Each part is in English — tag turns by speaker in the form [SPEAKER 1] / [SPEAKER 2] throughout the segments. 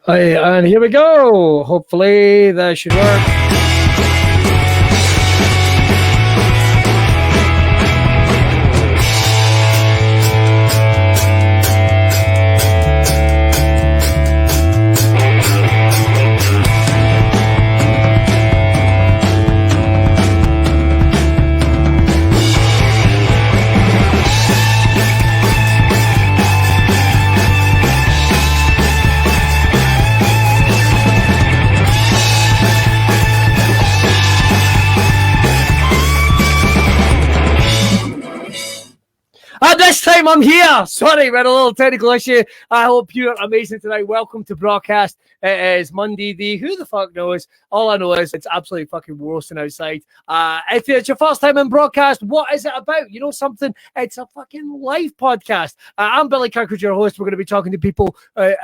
[SPEAKER 1] Hey, and here we go. Hopefully that should work. This time I'm here. Sorry, we had a little technical issue. I hope you're amazing tonight. Welcome to Braw Cast. It is Monday. Who the fuck knows? All I know is it's absolutely fucking roasting outside. If it's your first time in broadcast, what is it about? You know something? It's a fucking live podcast. I'm Billy Kirkwood, your host. We're going to be talking to people,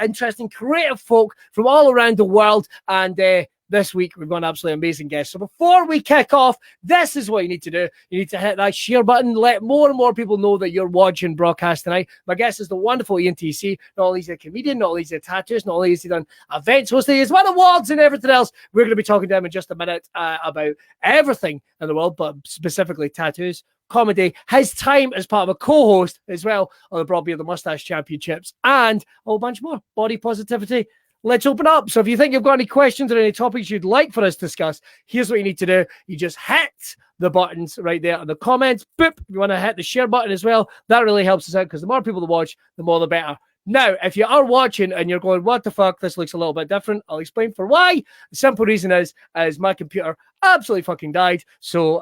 [SPEAKER 1] interesting, creative folk from all around the world, and this week, we've got an absolutely amazing guest. So before we kick off, this is what you need to do. You need to hit that share button. Let more and more people know that you're watching broadcast tonight. My guest is the wonderful Ian TC. Not only is he a comedian, not only is he a tattooist, not only has he done events, hosting, he's won awards and everything else. We're going to be talking to him in just a minute about everything in the world, but specifically tattoos, comedy, his time as part of a co-host as well on the Braw Beard, the Moustache Championships, and a whole bunch more. Body positivity. Let's open up. So if you think you've got any questions or any topics you'd like for us to discuss, here's what you need to do. You just hit the buttons right there in the comments. Boop. If you want to hit the share button as well, that really helps us out because the more people to watch, the more the better. Now, if you are watching and you're going, what the fuck, this looks a little bit different, I'll explain for why. The simple reason is my computer absolutely fucking died. So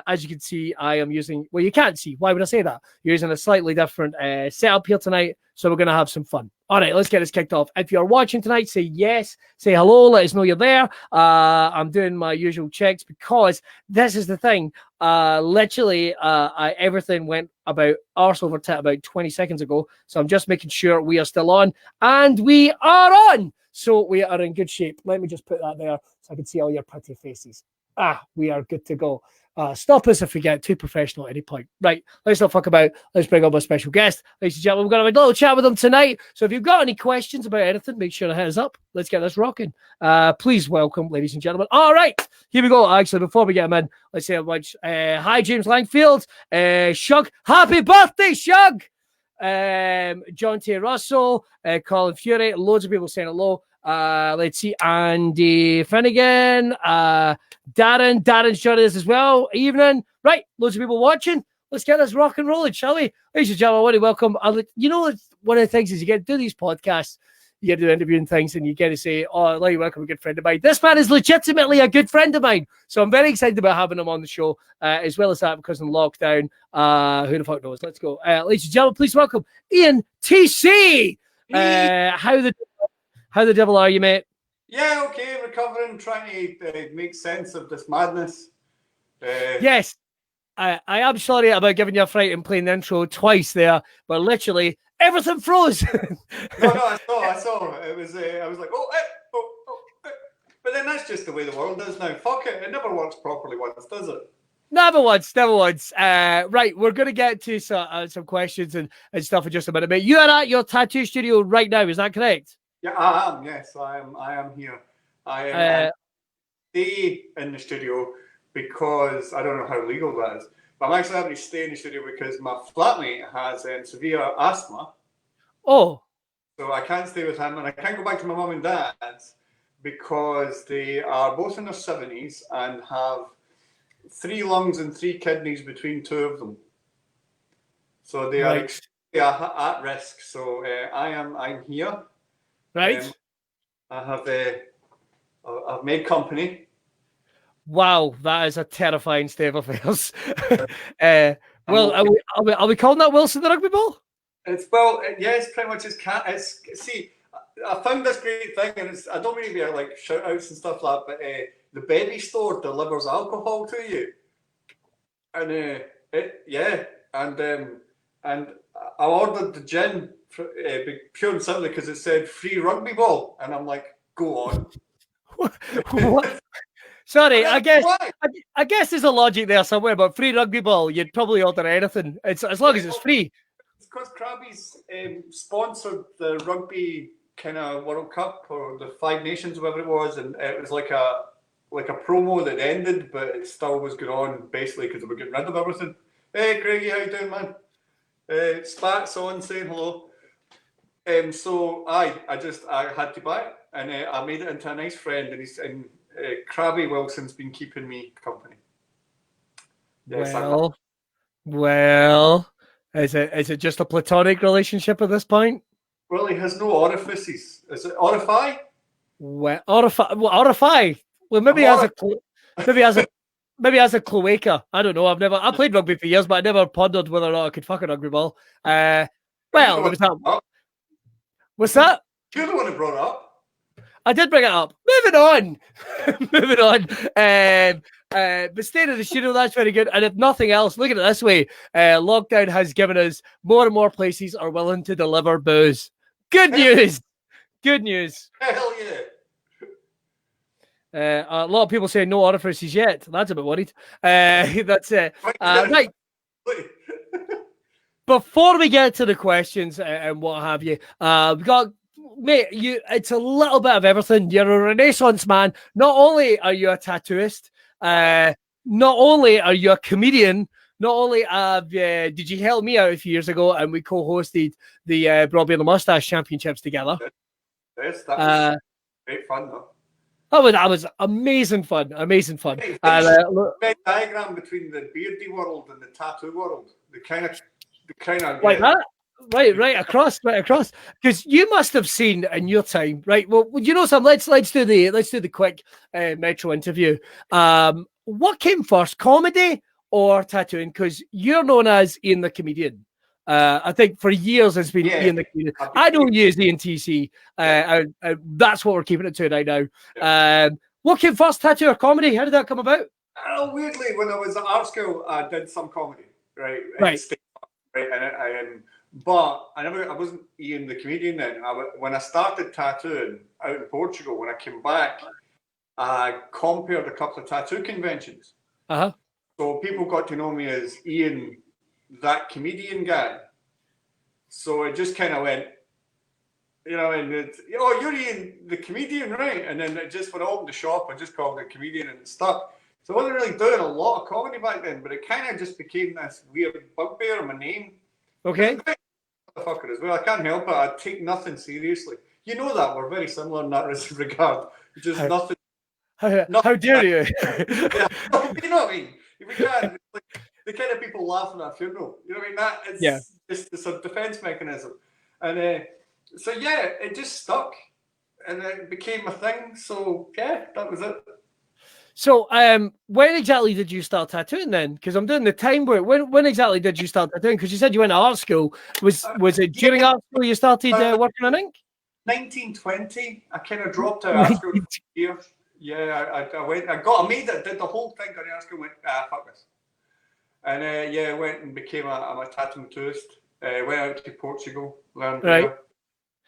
[SPEAKER 1] as you can see, I am using, well, you can't see. Why would I say that? You're using a slightly different setup here tonight. So we're going to have some fun. All right, let's get this kicked off. If you're watching tonight, say yes, say hello, let us know you're there. I'm doing my usual checks because this is the thing. Literally, everything went about arse over tit about 20 seconds ago. So I'm just making sure we are still on. And we are on. So we are in good shape. Let me just put that there so I can see all your pretty faces. We are good to go. Stop us if we get too professional at any point. Right, let's not fuck about. Let's bring up a special guest. Ladies and gentlemen, we're going to have a little chat with them tonight. So if you've got any questions about anything, make sure to hit us up. Let's get this rocking. Please welcome, ladies and gentlemen. All right, here we go. Actually, before we get them in, let's say a bunch. Hi, James Langfield. Shug. Happy birthday, Shug. John T. Russell. Colin Fury. Loads of people saying hello. Let's see, Andy Finnegan, Darren's joining us as well. Evening, right? Loads of people watching. Let's get this rock and rolling, shall we? Ladies and gentlemen, I want to welcome. You know, one of the things is you get to do these podcasts, you get to do interviewing things, and you get to say, "Oh, I'd like to welcome a good friend of mine." This man is legitimately a good friend of mine, so I'm very excited about having him on the show. As well as that, because in lockdown, who the fuck knows? Let's go, ladies and gentlemen. Please welcome Ian TC. How the devil are you, mate?
[SPEAKER 2] Yeah, okay, recovering, trying to make sense of this madness.
[SPEAKER 1] Yes, I am sorry about giving you a fright and playing the intro twice there, but literally everything froze.
[SPEAKER 2] No, I saw. It was, I was like, but then that's just the way the world is now. Fuck it, it never works properly once, does it?
[SPEAKER 1] Never once. Right, we're going to get to some questions and stuff in just a minute, mate. You are at your tattoo studio right now, is that correct?
[SPEAKER 2] Yeah, I am. Yes, I am here. I am stay in the studio because I don't know how legal that is, but I'm actually having to stay in the studio because my flatmate has severe asthma.
[SPEAKER 1] Oh.
[SPEAKER 2] So I can't stay with him, and I can't go back to my mum and dad's because they are both in their 70s and have 3 lungs and 3 kidneys between 2 of them. So they are at risk. So I'm here.
[SPEAKER 1] Right.
[SPEAKER 2] I've made company.
[SPEAKER 1] Wow, that is a terrifying state of affairs. Well, are we calling that Wilson the rugby ball?
[SPEAKER 2] Yes, pretty much. See, I found this great thing, and I don't really be like shout outs and stuff like that, but the Berry store delivers alcohol to you, and and I ordered the gin. Pure and simply because it said free rugby ball, and I'm like, go on.
[SPEAKER 1] What? Sorry, I guess there's a logic there somewhere, but free rugby ball, you'd probably order anything. It's as long as it's free.
[SPEAKER 2] It's because Krabby's sponsored the rugby kind of World Cup or the Five Nations, whatever it was, and it was like a promo that ended, but it still was going on basically because they were getting rid of everything. Hey, Craigie, how you doing, man? Spats on saying hello. So I had to buy it, and I made it into a nice friend, and Krabby Wilson's been keeping me company. Yes,
[SPEAKER 1] Well, is it just a platonic relationship at this point?
[SPEAKER 2] Well, he has no orifices. Is it orify?
[SPEAKER 1] Well, orify. Well, maybe as a cloaca. I don't know. I played rugby for years, but I never pondered whether or not I could fuck a rugby ball. Well, there was that. What's that?
[SPEAKER 2] You're the one who brought it up.
[SPEAKER 1] I did bring it up. Moving on. Moving on. But staying in the studio, that's very good. And if nothing else, look at it this way. Lockdown has given us more and more places are willing to deliver booze. Good news. Good news.
[SPEAKER 2] Hell
[SPEAKER 1] yeah. A lot of people say no orifices yet. That's a bit worried. That's it. Right. Before we get to the questions and what have you, we got... Mate, it's a little bit of everything. You're a Renaissance man. Not only are you a tattooist, not only are you a comedian, not only did you help me out a few years ago and we co-hosted the Braw Beard and Moustache Championships together.
[SPEAKER 2] Yes, that was great fun, though.
[SPEAKER 1] That was amazing fun. Amazing fun.
[SPEAKER 2] Big diagram between the beardy world and the tattoo world. The kind of
[SPEAKER 1] like that. Right across. Because you must have seen in your time, right? Well, you know something. Let's do the quick Metro interview. What came first, comedy or tattooing? Because you're known as Ian the Comedian. I think for years it's been Ian the Comedian. I don't use Ian TC. That's what we're keeping it to right now. What came first, tattoo or comedy? How did that come about?
[SPEAKER 2] Weirdly, when I was at art school, I did some comedy, right?
[SPEAKER 1] Right.
[SPEAKER 2] And but I wasn't Ian the Comedian then. When I started tattooing out in Portugal, when I came back, I compared a couple of tattoo conventions. So people got to know me as Ian, that comedian guy. So it just kind of went, and you're Ian the Comedian, right? And then it just, when I opened the shop, I just called it Comedian and it stuck. So I wasn't really doing a lot of comedy back then, but it kind of just became this weird bugbear of my name.
[SPEAKER 1] Okay.
[SPEAKER 2] Fucker as well. I can't help it. I take nothing seriously. You know that we're very similar in that regard. Just nothing.
[SPEAKER 1] How dare you?
[SPEAKER 2] Yeah, you know what I mean? We can't. Like, the kind of people laughing at a funeral. You know what I mean? It's a defense mechanism. And so yeah, it just stuck, and it became a thing. So yeah, that was it.
[SPEAKER 1] So, when exactly did you start tattooing then? Because I'm doing the time where when exactly did you start tattooing? Because you said you went to art school. Was it during art school you started working on ink?
[SPEAKER 2] 1920. I kind of dropped out of art school for a year. Yeah, I made it, did the whole thing. Got to art school, went fuck this, and I went and became a tattooist. Went out to Portugal, learned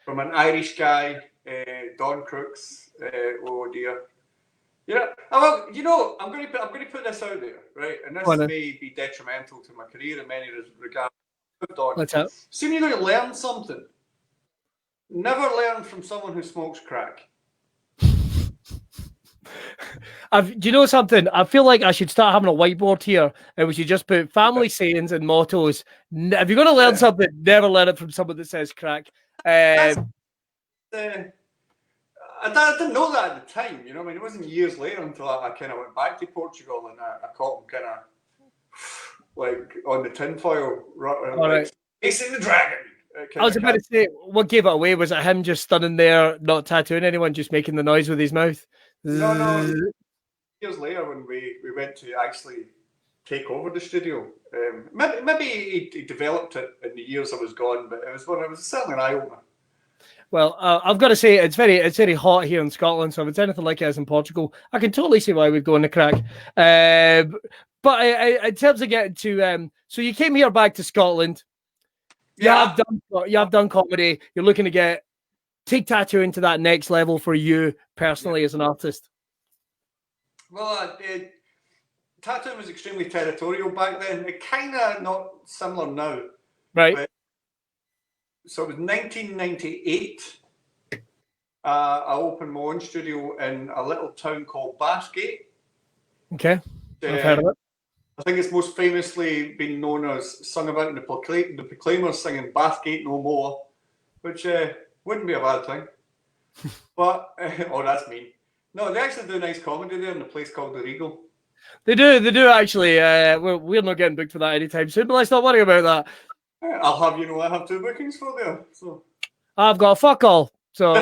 [SPEAKER 2] from an Irish guy, Don Crooks. Oh dear. Yeah, well, I'm going to put this out there, right? And this may be detrimental to my career in many regards.
[SPEAKER 1] What's up?
[SPEAKER 2] See, when you're going to learn something, never learn from someone who smokes crack.
[SPEAKER 1] Do you know something? I feel like I should start having a whiteboard here, and we should just put family sayings and mottos. If you're going to learn something, never learn it from someone that says crack.
[SPEAKER 2] I didn't know that at the time, I mean, it wasn't years later until I kind of went back to Portugal and I caught him kind of like on the tinfoil. Right. Facing the dragon.
[SPEAKER 1] I was about to say, what gave it away? Was it him just standing there, not tattooing anyone, just making the noise with his mouth?
[SPEAKER 2] No. Years later when we went to actually take over the studio, maybe he developed it in the years I was gone, but it was certainly an eye-opener. Well,
[SPEAKER 1] I've got to say it's very hot here in Scotland. So if it's anything like it as in Portugal, I can totally see why we'd go in the crack. But in terms of getting to, so you came here back to Scotland. You have done comedy. You're looking to take tattooing to that next level for you personally as an artist.
[SPEAKER 2] Well, tattooing was extremely territorial back then. It kind of not similar now,
[SPEAKER 1] right?
[SPEAKER 2] So it was 1998, I opened my own studio in a little town called Bathgate.
[SPEAKER 1] Okay, I've heard of it.
[SPEAKER 2] I think it's most famously been known as sung about in the Proclaimers singing Bathgate No More, which wouldn't be a bad thing. But, oh, that's mean. No, they actually do nice comedy there in a place called The Regal.
[SPEAKER 1] They do actually. We're not getting booked for that anytime soon, but let's not worry about that.
[SPEAKER 2] I'll have I have 2 bookings for there. So
[SPEAKER 1] I've got fuck all. So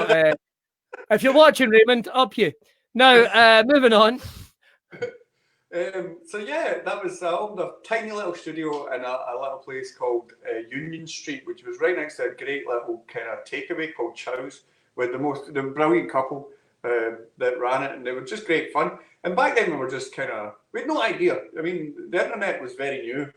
[SPEAKER 1] if you're watching, Raymond, up you. Now, moving on.
[SPEAKER 2] So yeah, that was I opened a tiny little studio in a little place called Union Street, which was right next to a great little kind of takeaway called Chow's, with the brilliant couple that ran it, and they were just great fun. And back then we were just we had no idea. I mean, the internet was very new.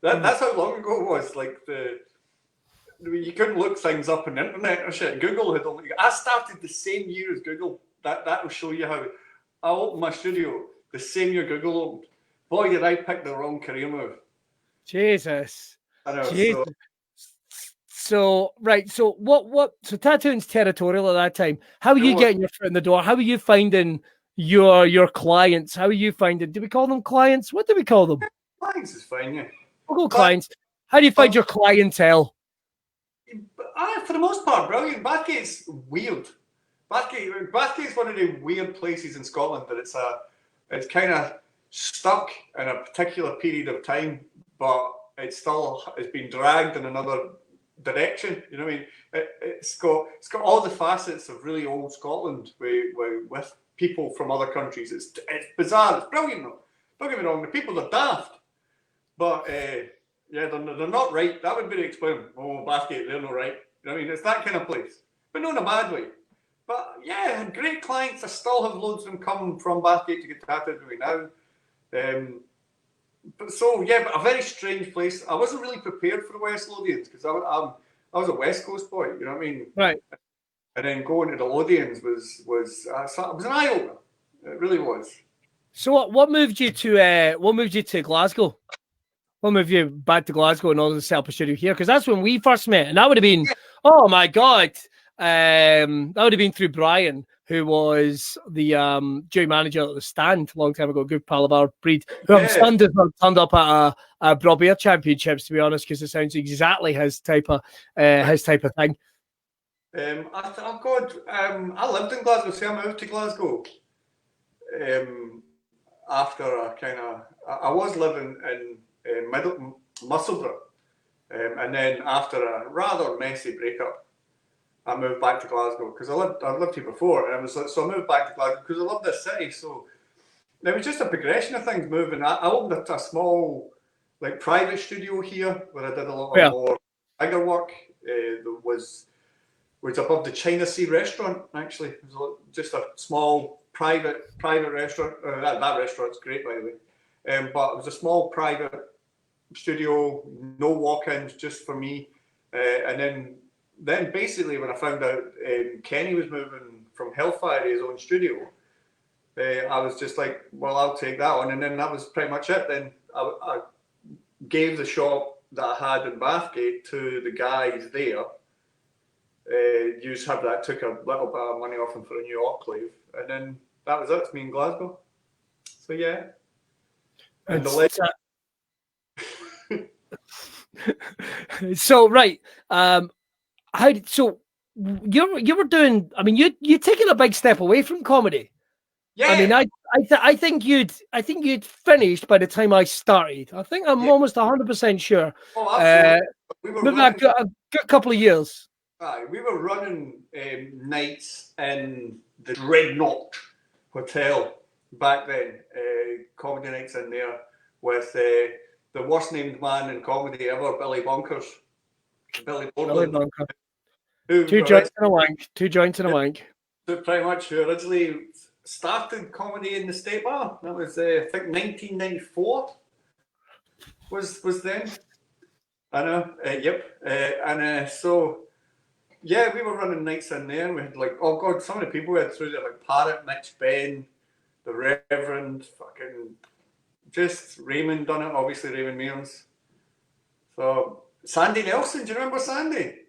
[SPEAKER 2] That's how long ago it was. Like you couldn't look things up on the internet or shit. Google had only. I started the same year as Google. That will show you how. I opened my studio the same year Google opened. Boy, did I pick the wrong career move.
[SPEAKER 1] Jesus.
[SPEAKER 2] I know.
[SPEAKER 1] Jesus. So what? So tattooing's territorial at that time. How are you getting your foot in the door? How are you finding your clients? How are you finding? Do we call them clients? What do we call them?
[SPEAKER 2] Clients is fine, yeah.
[SPEAKER 1] We'll go clients. How do you find your clientele?
[SPEAKER 2] For the most part, brilliant. Bathgate's weird. Bathgate's one of the weird places in Scotland that it's kind of stuck in a particular period of time, but it's been dragged in another direction. You know what I mean? It's got all the facets of really old Scotland with people from other countries. It's bizarre. It's brilliant though. Don't get me wrong. The people are daft, but yeah, they're not right. That would be the explain. Oh, Bathgate, they're not right. You know what I mean? It's that kind of place, but not in a bad way. But yeah, I had great clients. I still have loads of them come from Bathgate to get tattooed with me now. But a very strange place. I wasn't really prepared for the West Lothians because I was a West Coast boy. You know what I mean?
[SPEAKER 1] Right.
[SPEAKER 2] And then going to the Lothians was an eye opener. It really was.
[SPEAKER 1] So what moved you to Glasgow? What moved you back to Glasgow in order to set up a studio here? Because that's when we first met, and that would have been, oh my god, that would have been through Brian, who was the jury manager at the Stand a long time ago, good pal of our breed, who I'm stunned has not turned up at a Braw Beard Championships, to be honest, because it sounds exactly his type of thing.
[SPEAKER 2] I lived in Glasgow, so I moved to Glasgow after I was living in Musselburgh, and then after a rather messy breakup, I moved back to Glasgow because I'd lived here before, and so I moved back to Glasgow because I love this city. So it was just a progression of things moving. I opened a small private studio here where I did a lot more bigger work. That was above the China Sea restaurant. Actually, it was just a small private restaurant. That restaurant's great, by the way. But it was a small private studio, no walk-ins, just for me. And then basically when I found out Kenny was moving from Hellfire to his own studio, I was just like, well, I'll take that one. And then that was pretty much it. Then I gave the shop that I had in Bathgate to the guys there. Took a little bit of money off him for a new autoclave. And then that was it. It's me in Glasgow. So yeah. And
[SPEAKER 1] so right, you were doing? I mean, you're taking a big step away from comedy. Yeah. I mean, I think you'd finished by the time I started. I think I'm almost 100% sure.
[SPEAKER 2] Oh, absolutely. We were running,
[SPEAKER 1] a good couple of years.
[SPEAKER 2] We were running nights in the Dreadnought Hotel back then. Comedy nights in there with the worst named man in comedy ever, Billy Bonkers. Billy Bonker. Two joints and a wank. So pretty much who originally started comedy in the State Bar. That was, I think, 1994 was then. I know, yep. So, yeah, we were running nights in there, and we had oh God, some of the people we had through there, Parrot, Mitch Ben, the Reverend, fucking, just Raymond done it, obviously Raymond Mearns. So, Sandy Nelson, do you remember Sandy?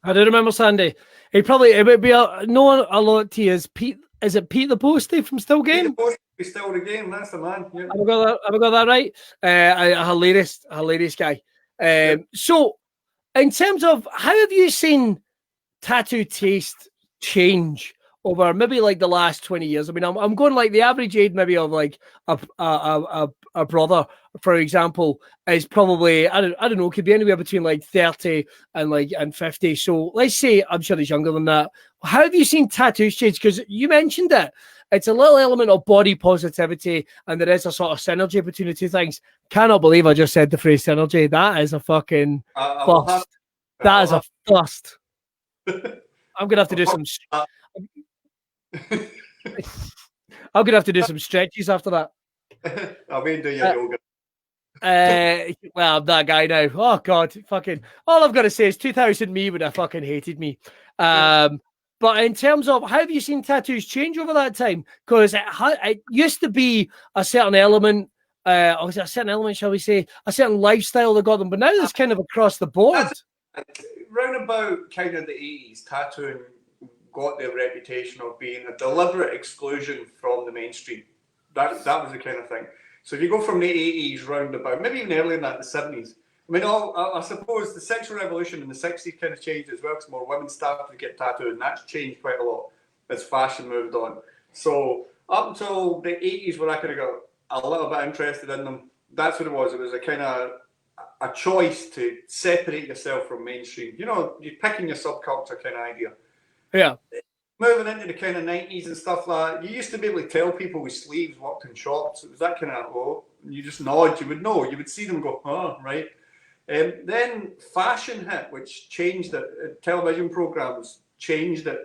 [SPEAKER 1] I do remember Sandy. It would be known a lot to you as Pete. Is it Pete the Postie from Still Game?
[SPEAKER 2] He's still the game. That's the man. Yeah.
[SPEAKER 1] Have I got that right? A hilarious guy. So, in terms of how have you seen tattoo taste change over maybe like the last 20 years? I mean, I'm going like the average age maybe of like a brother, for example, is probably I don't know, could be anywhere between like 30 and 50. So let's say I'm sure he's younger than that. How have you seen tattoos change? Because you mentioned it. It's a little element of body positivity, and there is a sort of synergy between the two things. Cannot believe I just said the phrase synergy. That is a fucking first. That is a first. I'm gonna have to do some. I'm gonna have to do some stretches after that.
[SPEAKER 2] I'll be doing your yoga.
[SPEAKER 1] Well, I'm that guy now. Oh God, fucking. All I've got to say is 2000 me would have fucking hated me. But in terms of how have you seen tattoos change over that time? Because it used to be a certain element, or was it a certain element, shall we say, a certain lifestyle that got them, but now it's kind of across the board.
[SPEAKER 2] Round about kind of the 80s, tattooing got the reputation of being a deliberate exclusion from the mainstream. That was the kind of thing. So if you go from the 80s round about, maybe even earlier than that, the 70s, I mean, I suppose the sexual revolution in the 60s kind of changed as well, because more women started to get tattooed, and that's changed quite a lot as fashion moved on. So up until the 80s, where I kind of got a little bit interested in them, that's what it was. It was a kind of a choice to separate yourself from mainstream. You know, you're picking your subculture kind of idea.
[SPEAKER 1] Yeah.
[SPEAKER 2] Moving into the kind of 90s and stuff like that, you used to be able to tell people with sleeves worked in shops. It was that kind of, oh, you just nod, you would know. You would see them go, oh, right. Then fashion hit, which changed it. Television programs changed it.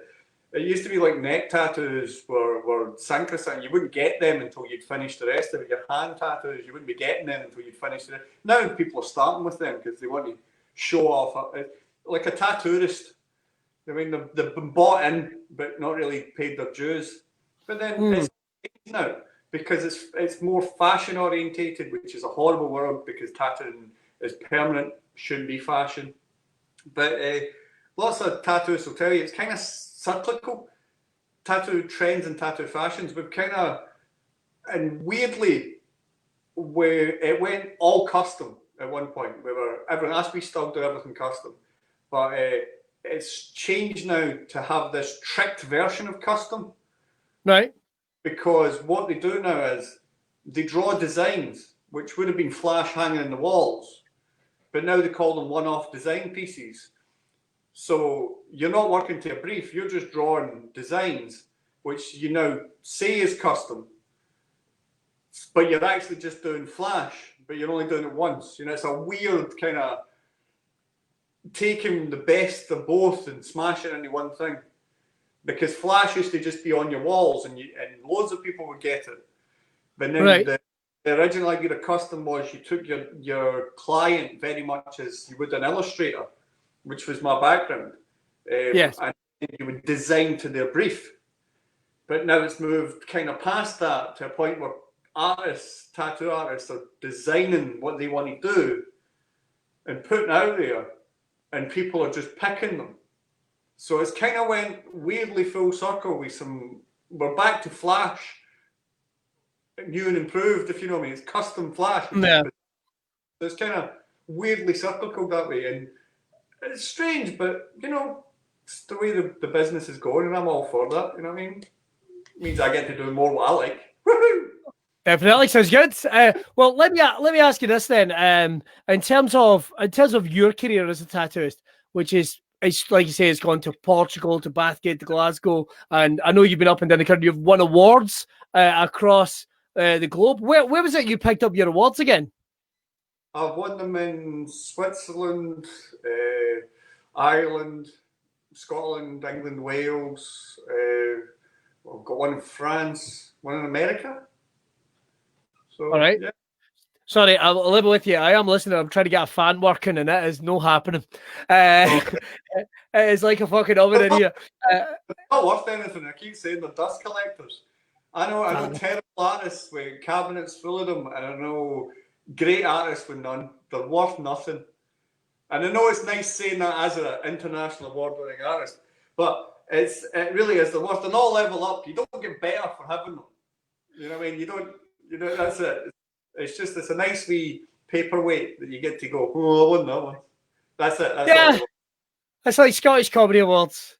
[SPEAKER 2] It used to be like neck tattoos were sacrosanct. You wouldn't get them until you'd finished the rest of it. Your hand tattoos, you wouldn't be getting them until you'd finished it. Now people are starting with them because they want to show off. Like a tattooist. I mean, they've been bought in, but not really paid their dues. But then it's now because it's more fashion orientated, which is a horrible word because tattooing is permanent, shouldn't be fashion. But lots of tattooists will tell you it's kind of cyclical. Tattoo trends and tattoo fashions. We've kind of, and weirdly, where it went all custom at one point. We still do everything custom, but it's changed now to have this tricked version of custom.
[SPEAKER 1] Right.
[SPEAKER 2] Because what they do now is they draw designs which would have been flash hanging in the walls, but now they call them one-off design pieces. So you're not working to a brief, you're just drawing designs which you now say is custom, but you're actually just doing flash, but you're only doing it once. You know, it's a weird kind of taking the best of both and smashing it into one thing. Because flash used to just be on your walls and loads of people would get it. But then the original idea of custom was you took your client very much as you would an illustrator, which was my background.
[SPEAKER 1] Yes.
[SPEAKER 2] And you would design to their brief. But now it's moved kind of past that to a point where tattoo artists are designing what they want to do and putting out there, and people are just picking them. So it's kind of went weirdly full circle with we're back to flash, new and improved, if you know what I mean. It's custom flash.
[SPEAKER 1] Yeah.
[SPEAKER 2] So it's kind of weirdly cyclical that way. And it's strange, but, you know, it's the way the business is going, and I'm all for that, you know what I mean? It means I get to do more what I like. Woohoo!
[SPEAKER 1] Definitely sounds good. Well, let me ask you this then. In terms of your career as a tattooist, which is it's like you say, it's gone to Portugal, to Bathgate, to Glasgow, and I know you've been up and down the country. You've won awards across the globe. Where was it you picked up your awards again?
[SPEAKER 2] I've won them in Switzerland, Ireland, Scotland, England, Wales. I've got one in France, one in America. So,
[SPEAKER 1] all right.
[SPEAKER 2] Yeah.
[SPEAKER 1] Sorry, I'll live with you. I am listening. I'm trying to get a fan working, and it is no happening. It is like a fucking oven in here.
[SPEAKER 2] It's not worth anything. I keep saying they're dust collectors. I know terrible artists with cabinets full of them, and I know great artists with none. They're worth nothing. And I know it's nice saying that as an international award-winning artist, but it really is the worst. And all level up, you don't get better for having them. You know what I mean? You don't. You know, that's it. It's a nice wee paperweight that you get to go. Oh, I won that one. That's it. That's
[SPEAKER 1] Yeah,
[SPEAKER 2] all.
[SPEAKER 1] it's like Scottish Comedy Awards.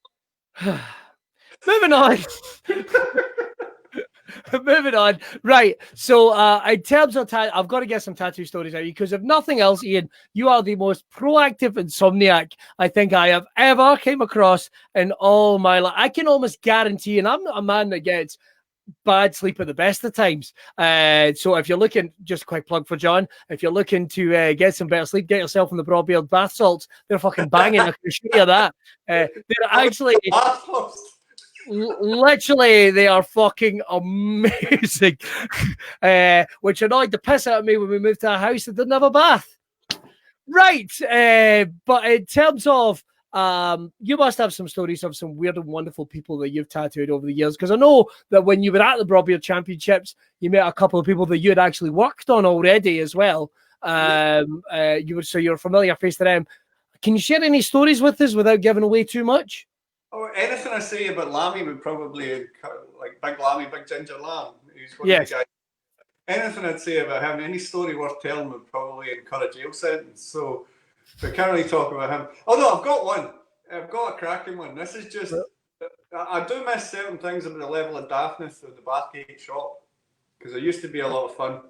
[SPEAKER 1] Moving on. Moving on. Right. So, in terms of I've got to get some tattoo stories out of you because if nothing else, Ian, you are the most proactive insomniac I think I have ever came across in all my life. I can almost guarantee, and I'm not a man that gets bad sleep at the best of times. So if you're looking, just a quick plug for John, if you're looking to get some better sleep, get yourself in the Braw Beard bath salts. They're fucking banging. I can show you that. They're actually... Literally, they are fucking amazing. Which annoyed the piss out of me when we moved to a house that didn't have a bath. Right. But in terms of you must have some stories of some weird and wonderful people that you've tattooed over the years. Because I know that when you were at the Braw Beard Championships, you met a couple of people that you had actually worked on already as well. You're a familiar face to them. Can you share any stories with us without giving away too much?
[SPEAKER 2] Oh, anything I say about Lammy would probably, like Big Lammy, Big Ginger Lamb, he's one of the guys. Anything I'd say about him, any story worth telling would probably incur a jail sentence. So we can't really talk about him. Oh no, I've got one. I've got a cracking one. This is just, I do miss certain things about the level of daftness of the Bathgate shop because it used to be a lot of fun.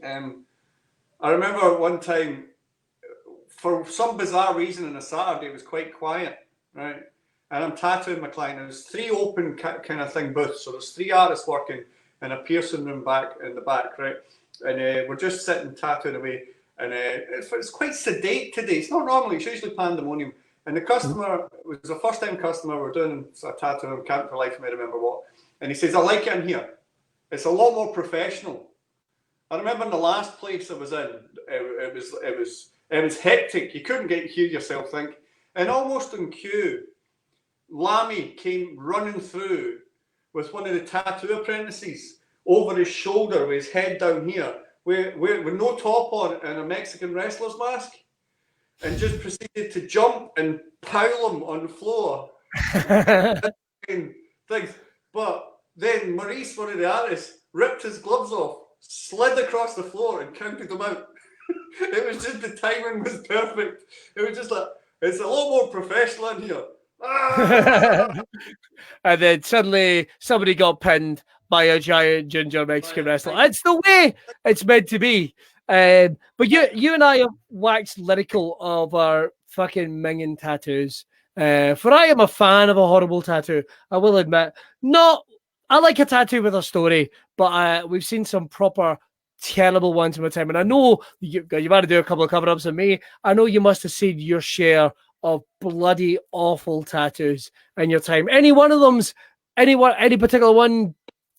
[SPEAKER 2] I remember one time, for some bizarre reason on a Saturday, it was quite quiet, right? And I'm tattooing my client. There was 3 open kind of thing booths. So there's 3 artists working in a piercing room back in the back, right? And we're just sitting tattooing away. And it's quite sedate today. It's not normally, it's usually pandemonium. And the customer was a first time customer. We're doing a tattoo, can't for life of me remember what. And he says, I like it in here. It's a lot more professional. I remember in the last place I was in, it was hectic. You couldn't hear yourself think. And almost on cue, Lammy came running through with one of the tattoo apprentices over his shoulder with his head down here, with no top on and a Mexican wrestler's mask, and just proceeded to jump and pile him on the floor. Things. But then Maurice, one of the artists, ripped his gloves off, slid across the floor and counted them out. It was just, the timing was perfect. It was just like, it's a lot more professional in here.
[SPEAKER 1] And then suddenly somebody got pinned by a giant ginger Mexican wrestler. It's the way it's meant to be. But you and I have waxed lyrical of our fucking minging tattoos. For I am a fan of a horrible tattoo. I will admit. I like a tattoo with a story, but we've seen some proper terrible ones in my time. And I know you've had to do a couple of cover-ups of me. I know you must have seen your share of bloody awful tattoos in your time. Any one of them's any particular one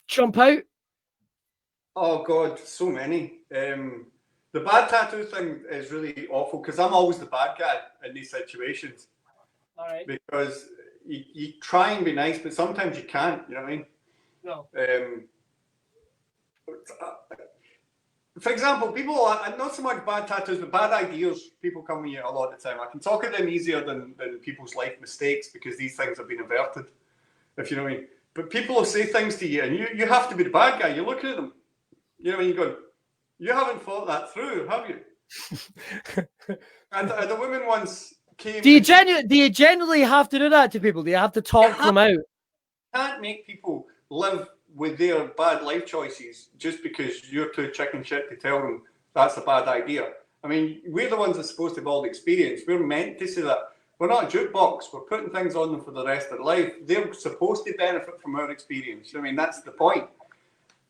[SPEAKER 1] jump out?
[SPEAKER 2] Oh God, so many. The bad tattoo thing is really awful because I'm always the bad guy in these situations.
[SPEAKER 1] All right.
[SPEAKER 2] Because you try and be nice, but sometimes you can't. You know what I mean?
[SPEAKER 1] No.
[SPEAKER 2] For example, people not so much bad tattoos, but bad ideas. People come with you a lot of the time. I can talk of them easier than people's life mistakes because these things have been averted, if you know what I mean. But people will say things to you, and you have to be the bad guy. You're looking at them, you know, and you go, you haven't thought that through, have you? And the woman once came. Do
[SPEAKER 1] you genuinely have to do that to people? Do you have to talk them out? You
[SPEAKER 2] can't make people live with their bad life choices just because you're too chicken shit to tell them that's a bad idea. I mean, we're the ones that's supposed to have all the experience. We're meant to say that. We're not a jukebox. We're putting things on them for the rest of their life. They're supposed to benefit from our experience. I mean, that's the point.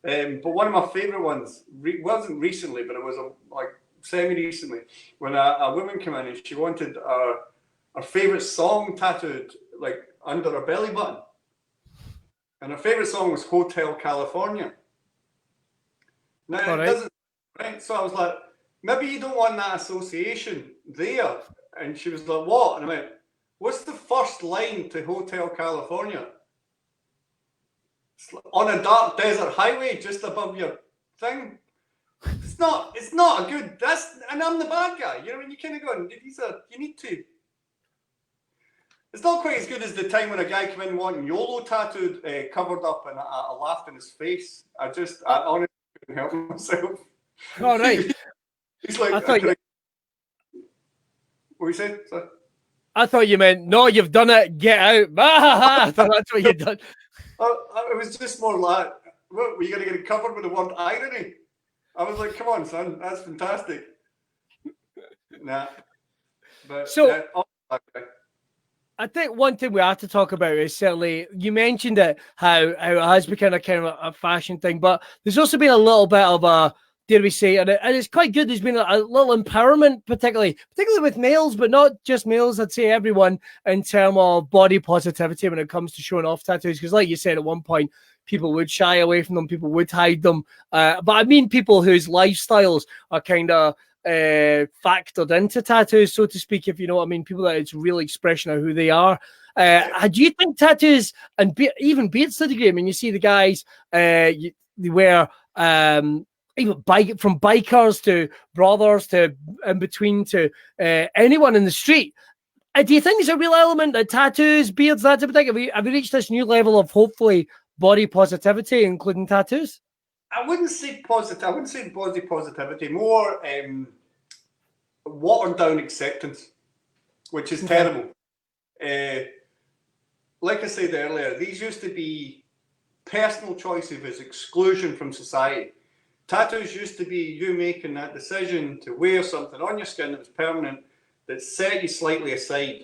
[SPEAKER 2] But one of my favourite ones wasn't recently, but it was like semi-recently, when a woman came in and she wanted our favourite song tattooed like under her belly button. And her favourite song was Hotel California. Now, it doesn't, right? So I was like, maybe you don't want that association there. And she was like, what? And I went, what's the first line to Hotel California? It's on a dark desert highway just above your thing. It's not a good. And I'm the bad guy. You know, when you kind of going, you need to. It's not quite as good as the time when a guy came in wanting YOLO tattooed, covered up, and I laughed in his face. I honestly couldn't help myself.
[SPEAKER 1] All right.
[SPEAKER 2] He's like,
[SPEAKER 1] I thought
[SPEAKER 2] what you said? Sorry.
[SPEAKER 1] I thought you meant, no, you've done it, get out. I thought that's what you'd done.
[SPEAKER 2] It was just more like, what, were you going to get it covered with the word irony? I was like, come on, son, that's fantastic. Nah. But,
[SPEAKER 1] so, I think one thing we have to talk about is certainly, you mentioned it, how it has become kind of a fashion thing, but there's also been a little bit of a, dare we say, and it's quite good. There's been a little empowerment, particularly with males, but not just males. I'd say everyone in terms of body positivity when it comes to showing off tattoos. Because, like you said, at one point, people would shy away from them, people would hide them. But I mean, people whose lifestyles are kind of factored into tattoos, so to speak. If you know what I mean, people that it's real expression of who they are. Do you think tattoos and even beards to a degree? I mean, you see the guys, they wear. Even from bikers to brothers to in between to anyone in the street. Do you think there's a real element of tattoos, beards, that type of thing? Have we reached this new level of hopefully body positivity, including tattoos?
[SPEAKER 2] I wouldn't say positive. I wouldn't say body positivity. More watered down acceptance, which is terrible. Like I said earlier, these used to be personal choices as exclusion from society. Tattoos used to be you making that decision to wear something on your skin that was permanent, that set you slightly aside,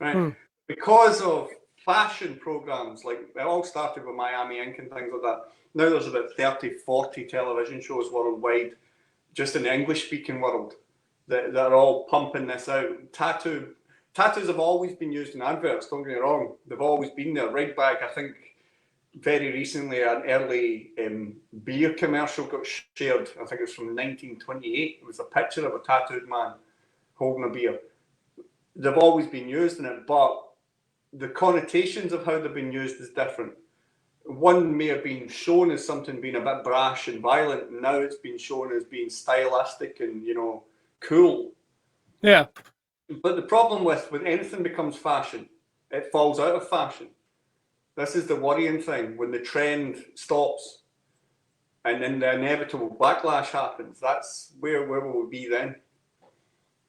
[SPEAKER 2] right? Because of fashion programs, like it all started with Miami Ink and things like that. Now there's about 30, 40 television shows worldwide, just in the English-speaking world, that are all pumping this out. Tattoos have always been used in adverts, don't get me wrong. They've always been there, right back, I think, very recently, an early beer commercial got shared. I think it was from 1928. It was a picture of a tattooed man holding a beer. They've always been used in it, but the connotations of how they've been used is different. One may have been shown as something being a bit brash and violent, and now it's been shown as being stylistic and, cool.
[SPEAKER 1] Yeah.
[SPEAKER 2] But the problem with when anything becomes fashion, it falls out of fashion. This is the worrying thing, when the trend stops and then the inevitable backlash happens. That's where will we be then?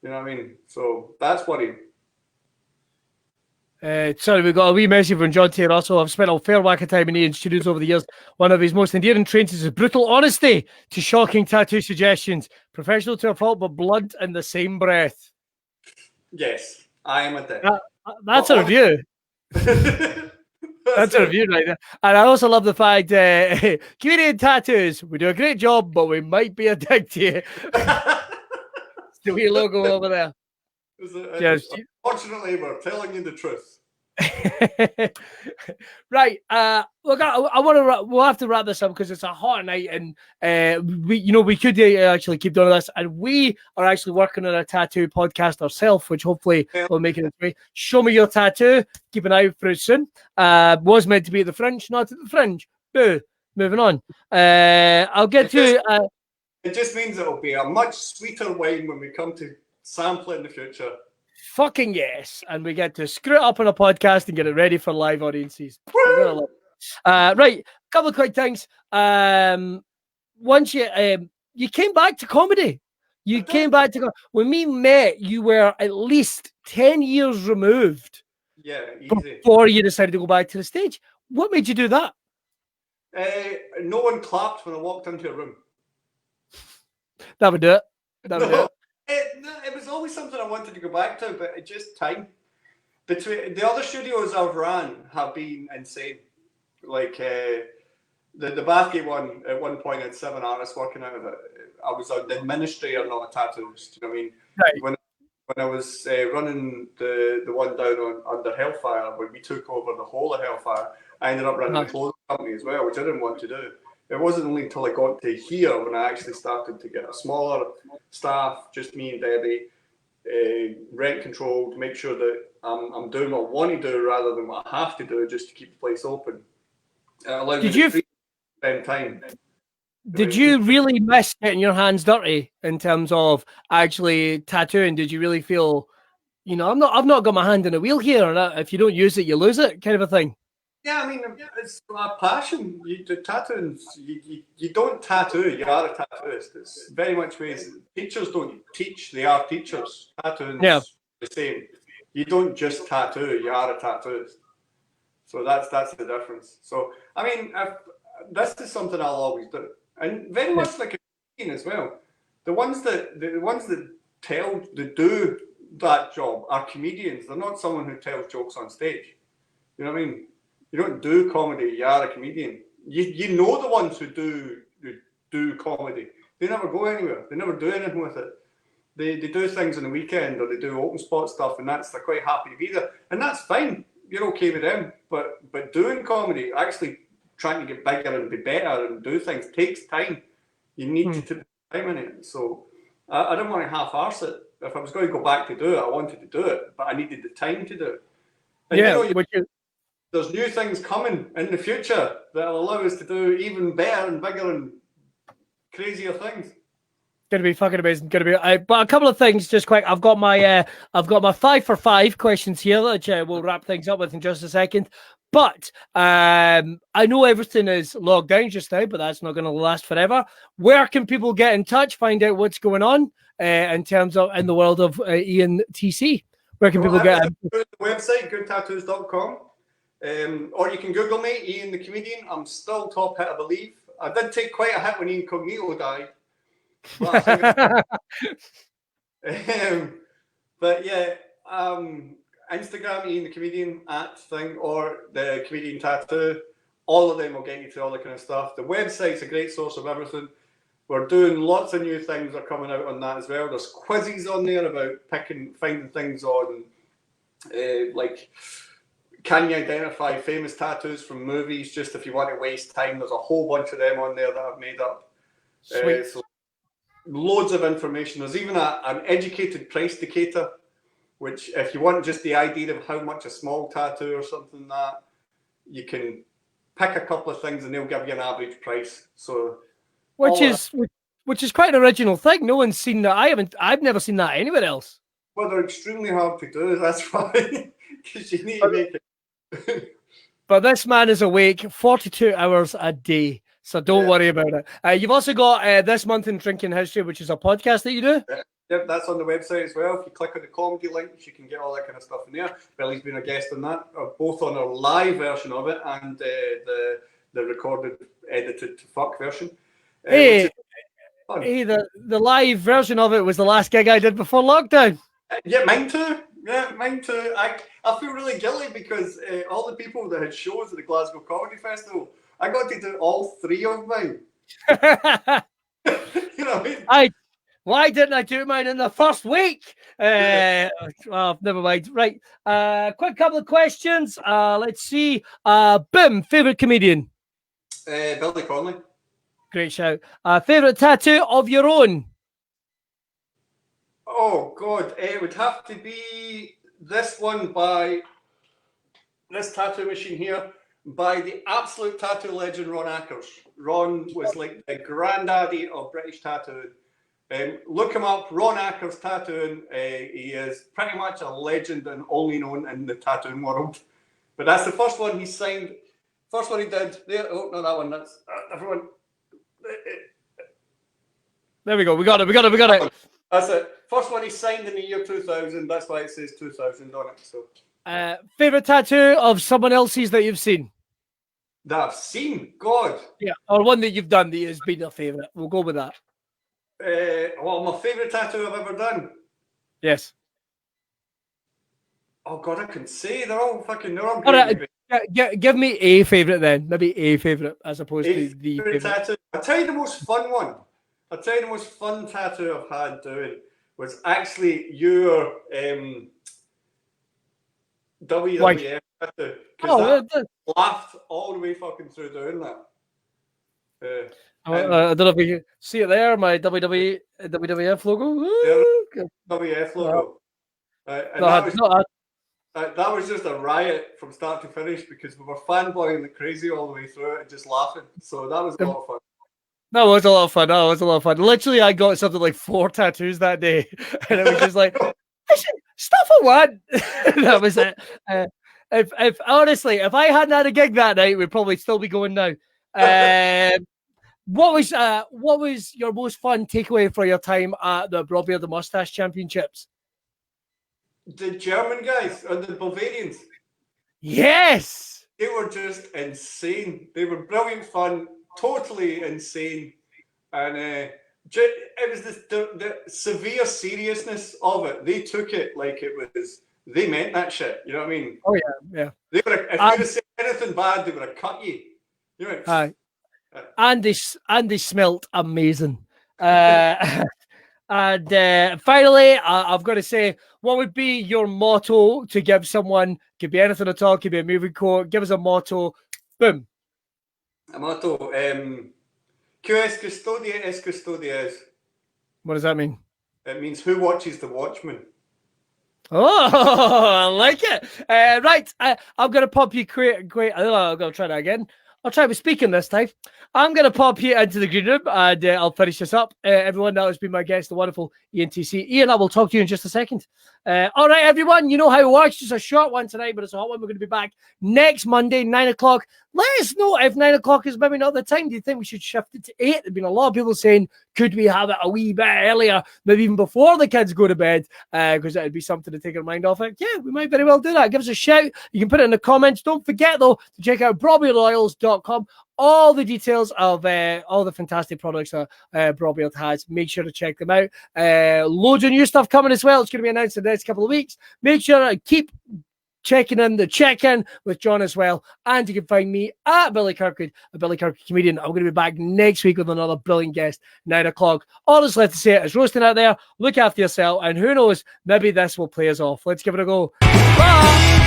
[SPEAKER 2] You know what I mean? So that's worrying.
[SPEAKER 1] Sorry, we got a wee message from John T. Russell. I've spent a fair whack of time in Ian's studios over the years. One of his most endearing traits is his brutal honesty to shocking tattoo suggestions. Professional to a fault, but blunt in the same breath.
[SPEAKER 2] Yes, I am a dick.
[SPEAKER 1] That's a review. That's a review right there. And I also love the fact Canadian tattoos, we do a great job, but we might be a dick to you. It's the wee logo over there.
[SPEAKER 2] Fortunately, we're telling you the truth.
[SPEAKER 1] Right. Look, we'll have to wrap this up because it's a hot night, and we could actually keep doing this, and we are actually working on a tattoo podcast ourselves, which hopefully will make it its way. Show me your tattoo. Keep an eye out for it soon. Was meant to be at the Fringe, not at the Fringe. Boo. Moving on. I'll get to.
[SPEAKER 2] It just means it'll be a much sweeter wine when we come to sample it in the future.
[SPEAKER 1] Fucking yes. And we get to screw it up on a podcast and get it ready for live audiences. Right. Couple of quick things. Once you came back to comedy. When we met, you were at least 10 years removed.
[SPEAKER 2] Yeah, easy.
[SPEAKER 1] Before you decided to go back to the stage. What made you do that?
[SPEAKER 2] No one clapped when I walked into a room.
[SPEAKER 1] That would do it.
[SPEAKER 2] It was always something I wanted to go back to, but it just time. Between the other studios I've ran have been insane. Like the Bathgate one, at one point had 7 artists working out of it. I was an administrator, not a tattooist. You know what I mean?
[SPEAKER 1] Right.
[SPEAKER 2] When I was running the one down under Hellfire, when we took over the whole of Hellfire, I ended up running a clothing company as well, which I didn't want to do. It wasn't only until I got to here when I actually started to get a smaller staff, just me and Debbie, rent controlled, make sure that I'm doing what I want to do rather than what I have to do just to keep the place open. It allowed me to spend time.
[SPEAKER 1] Did you really miss getting your hands dirty in terms of actually tattooing? Did you really feel, I've not got my hand in a wheel here, and if you don't use it, you lose it, kind of a thing?
[SPEAKER 2] Yeah, I mean, it's a passion. You do tattoos. You don't tattoo. You are a tattooist. It's very much ways. Teachers don't teach. They are teachers. Tattooing's the same. You don't just tattoo. You are a tattooist. So that's the difference. So I mean, this is something I'll always do, and very much like a comedian as well. The ones that do that job are comedians. They're not someone who tells jokes on stage. You know what I mean? You don't do comedy. You are a comedian. You know the ones who do comedy. They never go anywhere. They never do anything with it. They do things on the weekend, or they do open spot stuff, and they're quite happy to be there, and that's fine. You're okay with them. But doing comedy, actually trying to get bigger and be better and do things takes time. You need to put time in it. So I didn't want to half-arse it. If I was going to go back to do it, I wanted to do it, but I needed the time to do it. And there's new things coming in the future that'll allow us to do even better and bigger and crazier things.
[SPEAKER 1] Going to be fucking amazing. Going to be, but a couple of things just quick. I've got my 5 for 5 questions here, which we'll wrap things up with in just a second. But I know everything is logged down just now, but that's not going to last forever. Where can people get in touch, find out what's going on in terms of in the world of Ian TC? Where can people get?
[SPEAKER 2] The website goodtattoos.com. Or you can Google me, Ian the Comedian. I'm still top hit, I believe. I did take quite a hit when Ian Cognito died. But yeah, Instagram, Ian the Comedian @ or the Comedian Tattoo. All of them will get you to all the kind of stuff. The website's a great source of everything. We're doing lots of new things that are coming out on that as well. There's quizzes on there about finding things on like, can you identify famous tattoos from movies? Just if you want to waste time, there's a whole bunch of them on there that I've made up. So loads of information. There's even an educated price indicator, which if you want just the idea of how much a small tattoo or something that, you can pick a couple of things and they'll give you an average price. So which
[SPEAKER 1] is quite an original thing. No one's seen that. I've never seen that anywhere else.
[SPEAKER 2] Well, they're extremely hard to do. That's why, because you need to make it.
[SPEAKER 1] But this man is awake 42 hours a day, so don't worry about it. You've also got This Month in Drinking History, which is a podcast that you do.
[SPEAKER 2] Yep, that's on the website as well. If you click on the comedy links, you can get all that kind of stuff in there. Billy's been a guest on that, both on our live version of it and the recorded, edited to fuck version.
[SPEAKER 1] The live version of it was the last gig I did before lockdown.
[SPEAKER 2] Yeah, mine too. Yeah, mine too. I feel really guilty because all the people that had shows at the Glasgow Comedy Festival, I got to do all 3 of mine. You know what I mean?
[SPEAKER 1] Why didn't I do mine in the first week? Well, never mind. Right. Quick couple of questions. Let's see. Bim, favourite comedian?
[SPEAKER 2] Billy Connolly.
[SPEAKER 1] Great shout. Favourite tattoo of your own?
[SPEAKER 2] Oh, God. It would have to be this one by this tattoo machine here by the absolute tattoo legend, Ron Ackers. Ron was like the granddaddy of British tattooing. Look him up, Ron Ackers Tattooing. He is pretty much a legend and only known in the tattooing world. But that's the first one he signed. First one he did. There. Oh, no, that one. That's different one.
[SPEAKER 1] There we go. We got it.
[SPEAKER 2] That's it. First one he signed in the year 2000. That's why it says 2000 on it. So,
[SPEAKER 1] favorite tattoo of someone else's that you've seen?
[SPEAKER 2] That I've seen? God.
[SPEAKER 1] Yeah, or one that you've done that has been your favorite. We'll go with that.
[SPEAKER 2] Well, my favorite tattoo I've ever done.
[SPEAKER 1] Yes.
[SPEAKER 2] Oh God, I can say they're all great.
[SPEAKER 1] Give me a favorite then. Maybe a favorite as opposed to the favorite
[SPEAKER 2] tattoo. I'll tell you the most fun one. I'll tell you the most fun tattoo I've had doing was actually your WWF tattoo. Because I laughed all the way fucking through doing that.
[SPEAKER 1] I don't know if you can see it there, my WWF logo.
[SPEAKER 2] WWF logo. That was just a riot from start to finish because we were fanboying like crazy all the way through it and just laughing. So that was a lot of fun.
[SPEAKER 1] That was a lot of fun. That was a lot of fun. Literally, I got something like 4 tattoos that day, and it was just like, stuff I want. That was it. If honestly, if I hadn't had a gig that night, we'd probably still be going now. What was your most fun takeaway for your time at the Braw Beard the Moustache Championships?
[SPEAKER 2] The German guys and the Bavarians.
[SPEAKER 1] Yes,
[SPEAKER 2] they were just insane. They were brilliant fun, totally insane, and it was the severe seriousness of it. They took it like it was. They meant that shit. You know what I mean?
[SPEAKER 1] Oh yeah.
[SPEAKER 2] They were. If you had said anything bad, they would have cut you. You know.
[SPEAKER 1] And they smelt amazing. And finally, I've got to say, what would be your motto to give someone? Could be anything at all. Could be a moving quote. Give us a motto. Boom.
[SPEAKER 2] A motto. Que es custodia es custodia.
[SPEAKER 1] What does that mean?
[SPEAKER 2] It means who watches the watchman.
[SPEAKER 1] Oh, I like it. Right. I'm going to pop you I'm going to try that again. I'll try with speaking this time. I'm going to pop you into the green room and I'll finish this up. Everyone, that has been my guest, the wonderful ENTC. Ian, I will talk to you in just a second. All right, everyone, you know how it works. Just a short one tonight, but it's a hot one. We're going to be back next Monday, 9 o'clock. Let us know if 9 o'clock is maybe not the time. Do you think we should shift it to 8? There's been a lot of people saying, could we have it a wee bit earlier, maybe even before the kids go to bed, because that would be something to take our mind off it. Yeah, we might very well do that. Give us a shout. You can put it in the comments. Don't forget, though, to check out BrawBeardOils.com. All the details of all the fantastic products that Braw Beard has. Make sure to check them out. Loads of new stuff coming as well. It's going to be announced in the next couple of weeks. Make sure to keep checking in the check-in with John as well. And you can find me at Billy Kirkwood, a Billy Kirkwood comedian. I'm going to be back next week with another brilliant guest, 9 o'clock. All that's left to say is roasting out there. Look after yourself. And who knows, maybe this will play us off. Let's give it a go. Bye.